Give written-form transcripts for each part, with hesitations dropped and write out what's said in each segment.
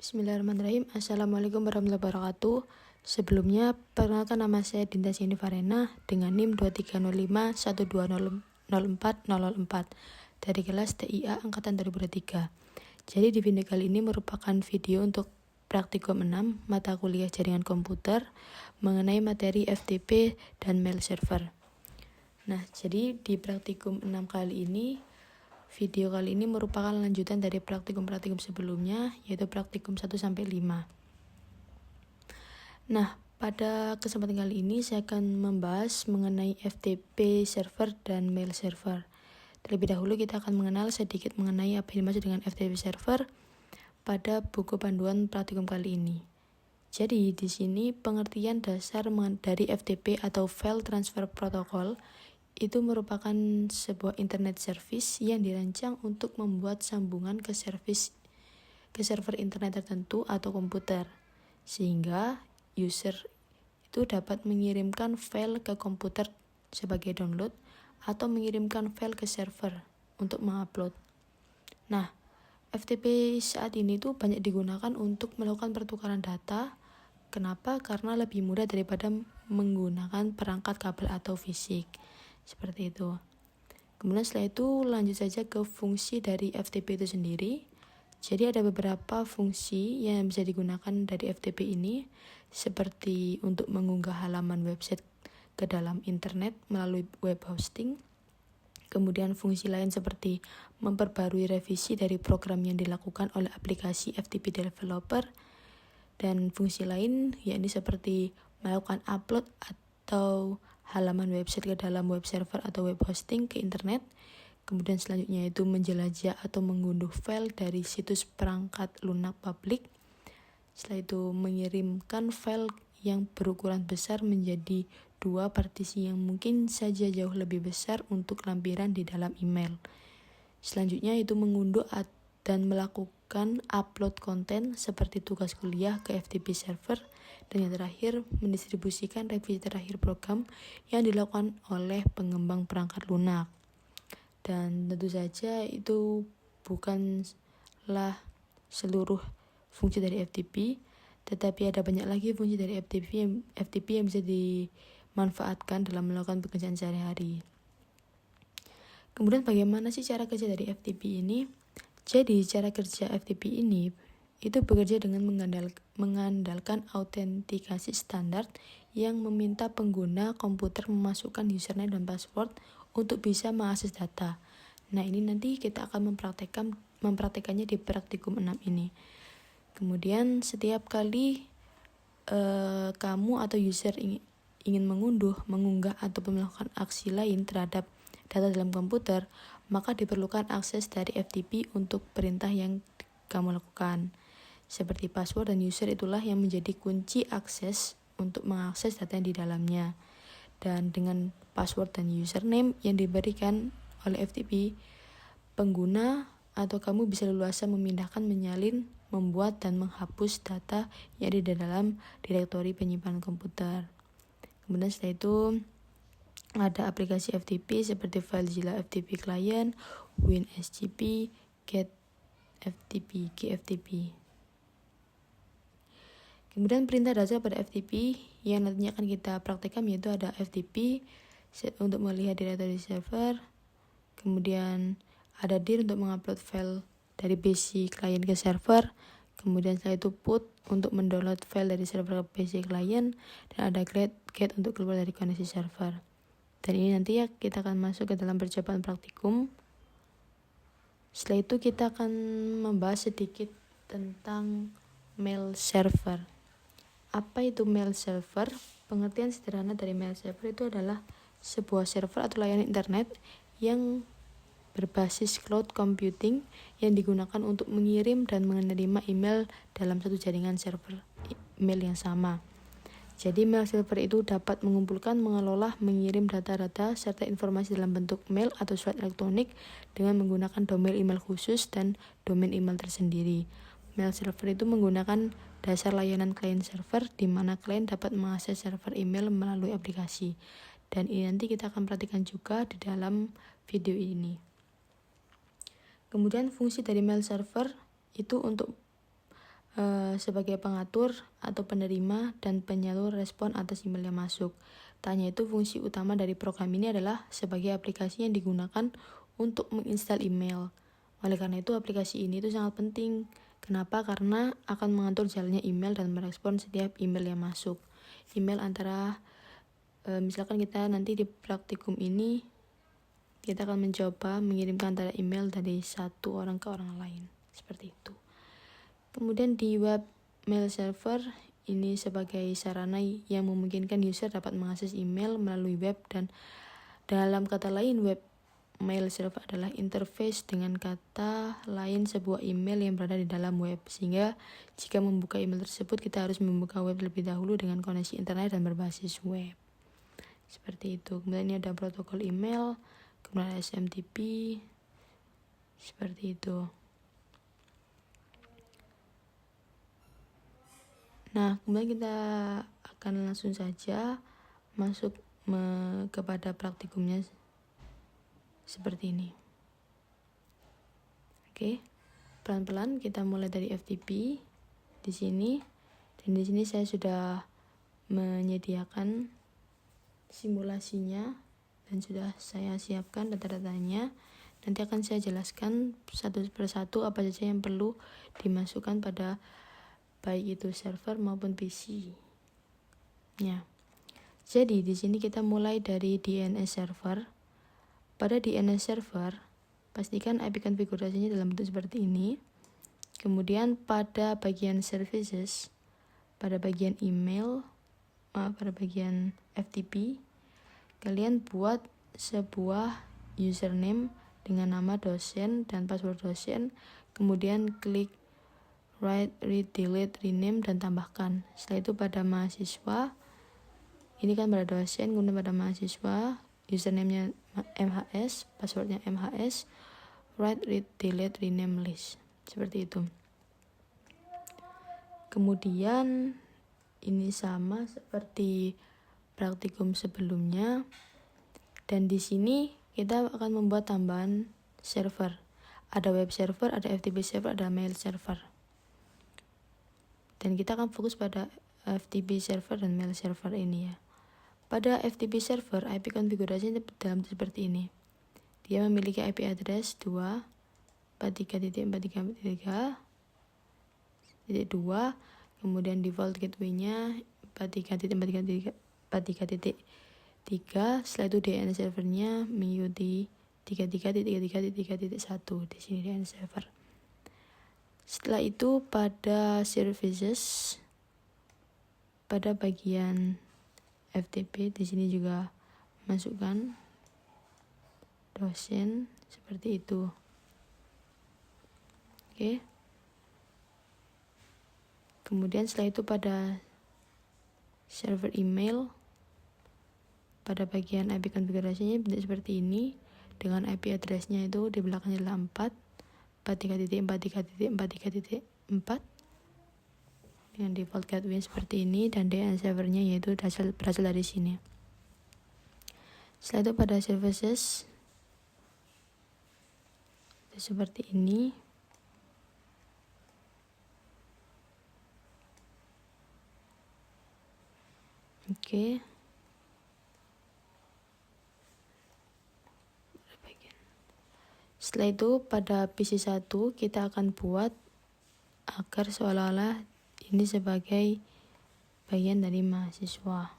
Bismillahirrahmanirrahim. Assalamualaikum warahmatullahi wabarakatuh. Sebelumnya, perkenalkan nama saya Dinda Sieni Farena dengan NIM 2305120404 dari kelas TIA Angkatan 2023. Jadi di video kali ini merupakan video untuk praktikum 6 mata kuliah jaringan komputer mengenai materi FTP dan mail server. Nah, jadi di praktikum 6 kali ini, video kali ini merupakan lanjutan dari praktikum-praktikum sebelumnya, yaitu praktikum 1-5. Nah, pada kesempatan kali ini saya akan membahas mengenai FTP server dan mail server. Terlebih dahulu kita akan mengenal sedikit mengenai apa yang dimaksud dengan FTP server pada buku panduan praktikum kali ini. Jadi, di sini pengertian dasar dari FTP atau File Transfer Protocol itu merupakan sebuah internet service yang dirancang untuk membuat sambungan ke server internet tertentu atau komputer, sehingga user itu dapat mengirimkan file ke komputer sebagai download atau mengirimkan file ke server untuk mengupload. Nah, FTP saat ini tuh banyak digunakan untuk melakukan pertukaran data. Kenapa? Karena lebih mudah daripada menggunakan perangkat kabel atau fisik. Seperti itu. Kemudian setelah itu lanjut saja ke fungsi dari FTP itu sendiri. Jadi ada beberapa fungsi yang bisa digunakan dari FTP ini, seperti untuk mengunggah halaman website ke dalam internet melalui web hosting. Kemudian fungsi lain seperti memperbarui revisi dari program yang dilakukan oleh aplikasi FTP developer. Dan fungsi lain yakni seperti melakukan upload atau halaman website ke dalam web server atau web hosting ke internet. Kemudian selanjutnya itu menjelajah atau mengunduh file dari situs perangkat lunak publik. Setelah itu mengirimkan file yang berukuran besar menjadi 2 partisi yang mungkin saja jauh lebih besar untuk lampiran di dalam email. Selanjutnya itu mengunduh dan melakukan upload konten seperti tugas kuliah ke FTP server. Dan yang terakhir, mendistribusikan revisi terakhir program yang dilakukan oleh pengembang perangkat lunak. Dan tentu saja itu bukanlah seluruh fungsi dari FTP, tetapi ada banyak lagi fungsi dari FTP yang bisa dimanfaatkan dalam melakukan pekerjaan sehari-hari. Kemudian bagaimana sih cara kerja dari FTP ini? Jadi cara kerja FTP ini itu bekerja dengan mengandalkan autentikasi standar yang meminta pengguna komputer memasukkan username dan password untuk bisa mengakses data. Nah, ini nanti kita akan mempraktekannya di praktikum 6 ini. Kemudian setiap kali kamu atau user ingin mengunggah atau melakukan aksi lain terhadap data dalam komputer, maka diperlukan akses dari FTP untuk perintah yang kamu lakukan. Seperti password dan user itulah yang menjadi kunci akses untuk mengakses data yang di dalamnya. Dan dengan password dan username yang diberikan oleh FTP, pengguna atau kamu bisa leluasa memindahkan, menyalin, membuat, dan menghapus data yang ada di dalam direktori penyimpanan komputer. Kemudian setelah itu ada aplikasi FTP seperti FileZilla FTP Client, WinSGP, GetFTP, GFTP. Kemudian perintah dasar pada FTP yang nantinya akan kita praktekkan yaitu ada FTP untuk melihat direktori server, kemudian ada dir untuk mengupload file dari PC client ke server, kemudian setelah itu put untuk mendownload file dari server ke PC client, dan ada get untuk keluar dari koneksi server. Dan ini nanti ya kita akan masuk ke dalam percobaan praktikum. Setelah itu kita akan membahas sedikit tentang mail server. Apa itu mail server? Pengertian sederhana dari mail server itu adalah sebuah server atau layanan internet yang berbasis cloud computing yang digunakan untuk mengirim dan menerima email dalam satu jaringan server email yang sama. Jadi mail server itu dapat mengumpulkan, mengelola, mengirim data-data serta informasi dalam bentuk mail atau surat elektronik dengan menggunakan domain email khusus dan domain email tersendiri. Mail server itu menggunakan dasar layanan client server di mana klien dapat mengakses server email melalui aplikasi. Dan ini nanti kita akan perhatikan juga di dalam video ini. Kemudian fungsi dari mail server itu untuk sebagai pengatur atau penerima dan penyalur respon atas email yang masuk. Tak hanya itu, fungsi utama dari program ini adalah sebagai aplikasi yang digunakan untuk menginstal email. Oleh karena itu, aplikasi ini itu sangat penting. Kenapa? Karena akan mengatur jalannya email dan merespon setiap email yang masuk. Email antara, misalkan kita nanti di praktikum ini, kita akan mencoba mengirimkan antara email dari satu orang ke orang lain. Seperti itu. Kemudian di web mail server, ini sebagai sarana yang memungkinkan user dapat mengakses email melalui web, dan dalam kata lain web mail server adalah interface, dengan kata lain sebuah email yang berada di dalam web, sehingga jika membuka email tersebut kita harus membuka web terlebih dahulu dengan koneksi internet dan berbasis web. Seperti itu. Kemudian ini ada protokol email, kemudian ada SMTP, seperti itu. Nah, kemudian kita akan langsung saja masuk kepada praktikumnya seperti ini. Oke, pelan-pelan kita mulai dari FTP di sini, dan di sini saya sudah menyediakan simulasinya dan sudah saya siapkan data-datanya. Nanti akan saya jelaskan satu persatu apa saja yang perlu dimasukkan pada baik itu server maupun PC. Ya. Jadi di sini kita mulai dari DNS server. Pada DNS server, pastikan IP konfigurasinya dalam bentuk seperti ini. Kemudian pada bagian services, pada bagian email, pada bagian FTP, kalian buat sebuah username dengan nama dosen dan password dosen, kemudian klik write, read, delete, rename, dan tambahkan. Setelah itu pada mahasiswa, ini kan pada dosen, kemudian pada mahasiswa, username-nya MHS, passwordnya MHS, write, read, delete, rename, list. Seperti itu. Kemudian ini sama seperti praktikum sebelumnya, dan di sini kita akan membuat tambahan server. Ada web server, ada FTP server, ada mail server. Dan kita akan fokus pada FTP server dan mail server ini ya. Pada FTP server, IP konfigurasinya dalam seperti ini. Dia memiliki IP address 2.43.43.2, kemudian default gateway-nya 43.43.3. Setelah itu DNS servernya mengikuti 33.33.3.1 di sini DNS server. Setelah itu pada services, pada bagian FTP di sini juga masukkan dosen seperti itu. Oke. Kemudian setelah itu pada server email, pada bagian IP konfigurasinya bentuk seperti ini, dengan IP address-nya itu di belakangnya adalah 43.43.4 dengan default gateway seperti ini, dan DNS servernya yaitu berasal dari sini. Setelah itu pada services itu seperti ini. Oke. Setelah itu pada PC 1 kita akan buat agar seolah-olah ini sebagai bagian dari mahasiswa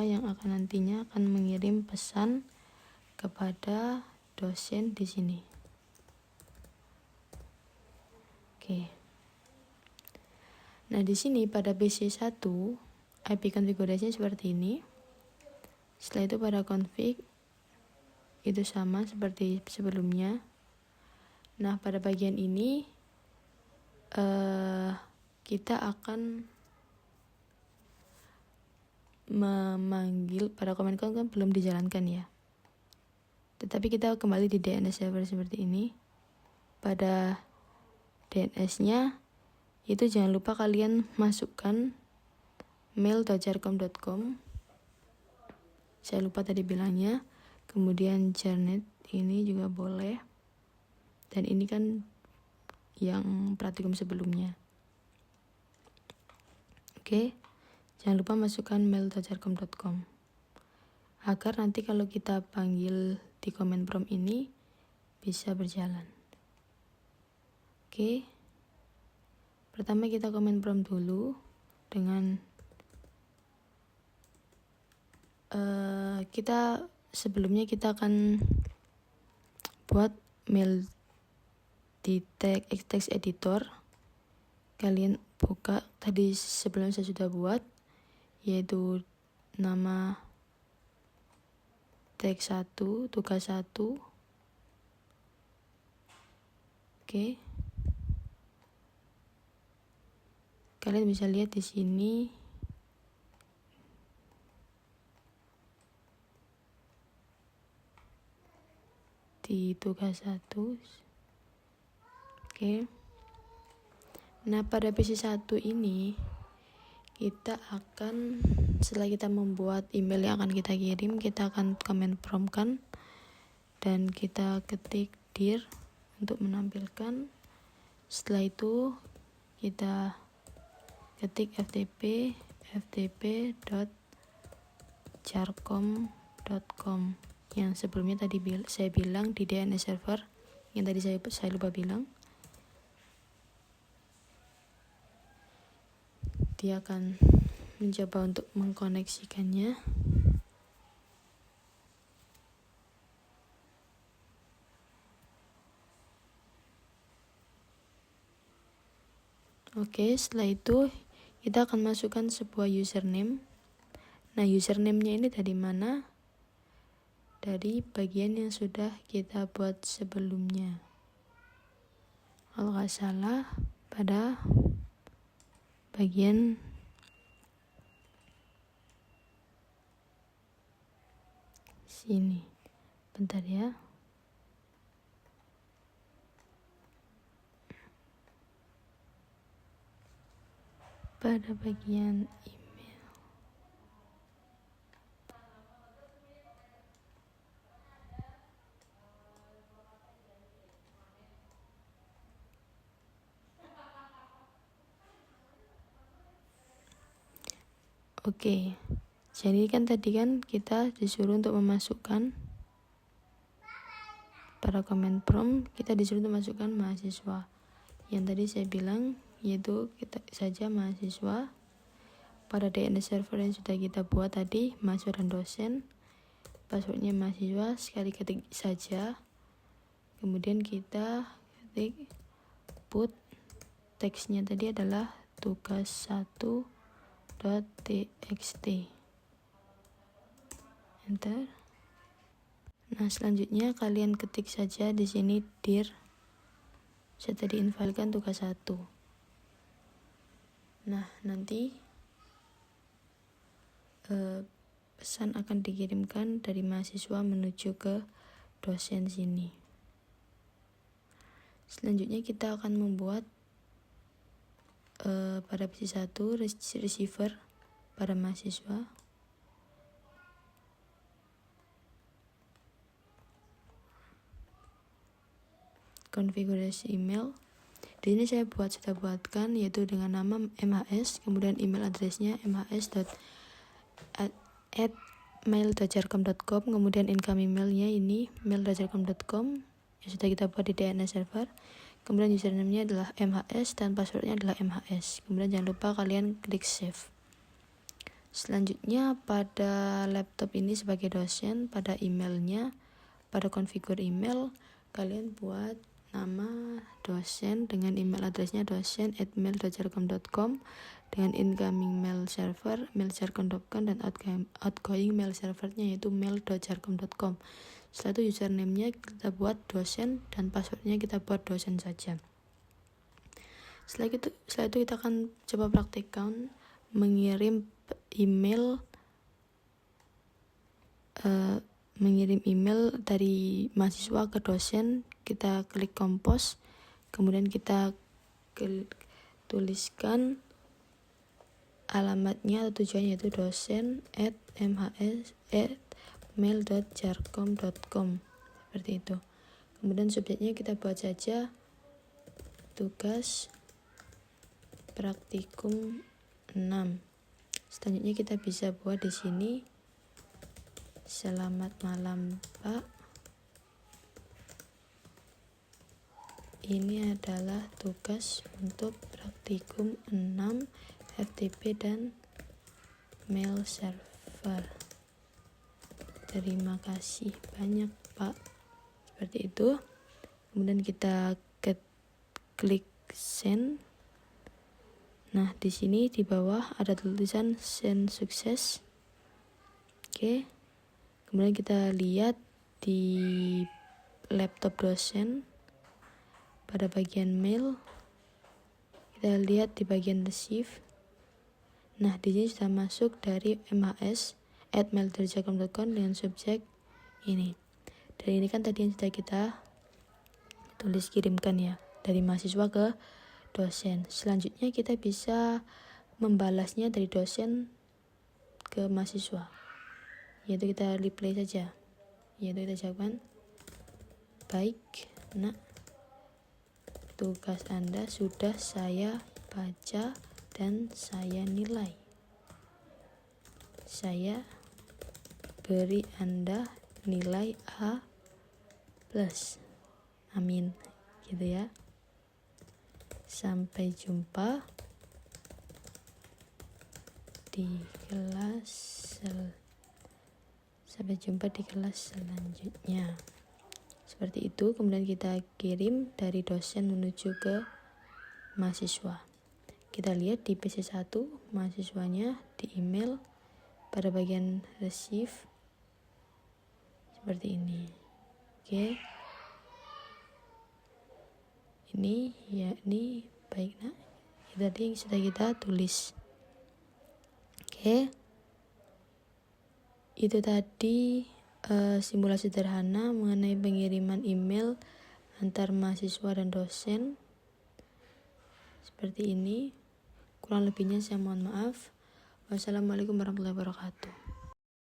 yang akan nantinya akan mengirim pesan kepada dosen di sini. Oke. Nah, di sini pada PC 1 IP konfigurasinya seperti ini. Setelah itu pada config itu sama seperti sebelumnya. Nah, pada bagian ini kita akan memanggil pada command kan belum dijalankan ya. Tetapi kita kembali di DNS server seperti ini. Pada DNS-nya itu jangan lupa kalian masukkan mail.jarcom.com. Saya lupa tadi bilangnya. Kemudian Jarnet ini juga boleh. Dan ini kan yang praktikum sebelumnya. Oke, jangan lupa masukkan mail.jarkom.com agar nanti kalau kita panggil di comment prompt ini bisa berjalan. Oke, pertama kita comment prompt dulu dengan sebelumnya kita akan buat mail di text editor. Kalian buka, tadi sebelumnya saya sudah buat, yaitu nama teks 1, tugas 1. Oke. Kalian bisa lihat di sini di tugas 1. Oke. Nah, pada PC1 ini kita akan, setelah kita membuat email yang akan kita kirim, kita akan comment prompt-kan dan kita ketik dir untuk menampilkan. Setelah itu kita ketik ftp.jarkom.com yang sebelumnya tadi saya bilang di DNS server, yang tadi saya lupa bilang. Dia akan mencoba untuk mengkoneksikannya. Oke, setelah itu kita akan masukkan sebuah username. Nah, username-nya ini dari mana? Dari bagian yang sudah kita buat sebelumnya. Kalau nggak salah, pada bagian sini. Bentar ya. Pada bagian email. Oke. Jadi kan tadi kan kita disuruh untuk memasukkan pada comment prompt, kita disuruh untuk memasukkan mahasiswa. Yang tadi saya bilang yaitu kita saja mahasiswa. Pada DNS server yang sudah kita buat tadi, mahasiswa dan dosen. Passwordnya mahasiswa, sekali ketik saja. Kemudian kita ketik put, teksnya tadi adalah tugas 1.txt. Enter. Nah, selanjutnya kalian ketik saja di sini dir. Saya tadi invalkan tugas 1. Nah, nanti pesan akan dikirimkan dari mahasiswa menuju ke dosen sini. Selanjutnya kita akan membuat pada PC1 receiver pada mahasiswa. Konfigurasi email. Di sini saya sudah buatkan yaitu dengan nama MHS, kemudian email addressnya mhs@mail.jarkom.com, kemudian incoming mailnya ini mail.jarkom.com yang sudah kita buat di DNS server. Kemudian username-nya adalah MHS dan passwordnya adalah MHS. Kemudian jangan lupa kalian klik save. Selanjutnya pada laptop ini sebagai dosen, pada emailnya, pada konfigur email, kalian buat nama dosen dengan email addressnya dosen@mail.jarkom.com dengan incoming mail server mail.jarkom.com dan outgoing mail servernya yaitu mail.jarkom.com. Setelah itu username-nya kita buat dosen dan passwordnya kita buat dosen saja. Setelah itu kita akan coba praktekkan mengirim email dari mahasiswa ke dosen. Kita klik compose, kemudian kita tuliskan alamatnya atau tujuannya yaitu dosen@mhs@mail.jarkom.com seperti itu. Kemudian subjeknya kita buat saja tugas praktikum 6. Selanjutnya kita bisa buat di sini, selamat malam Pak. Ini adalah tugas untuk praktikum 6 FTP dan mail server. Terima kasih banyak Pak. Seperti itu. Kemudian kita klik send. Nah, di sini di bawah ada tulisan send sukses. Oke. Kemudian kita lihat di laptop dosen pada bagian mail. Kita lihat di bagian receive. Nah, di sini sudah masuk dari mhs@mailderjakom.com dengan subjek ini. Dan ini kan tadi yang sudah kita tulis kirimkan ya, dari mahasiswa ke dosen. Selanjutnya kita bisa membalasnya dari dosen ke mahasiswa, yaitu kita reply saja, yaitu kita jawabkan, baik nak, tugas Anda sudah saya baca dan saya nilai. Saya beri Anda nilai A+. Amin, gitu ya. Sampai jumpa di kelas selanjutnya. Seperti itu. Kemudian kita kirim dari dosen menuju ke mahasiswa. Kita lihat di PC1 mahasiswanya di email pada bagian receive seperti ini. Oke. Ini baik nak, itu tadi yang sudah kita tulis. Oke, itu tadi simulasi sederhana mengenai pengiriman email antar mahasiswa dan dosen seperti ini. Kurang lebihnya saya mohon maaf. Wassalamualaikum warahmatullahi wabarakatuh.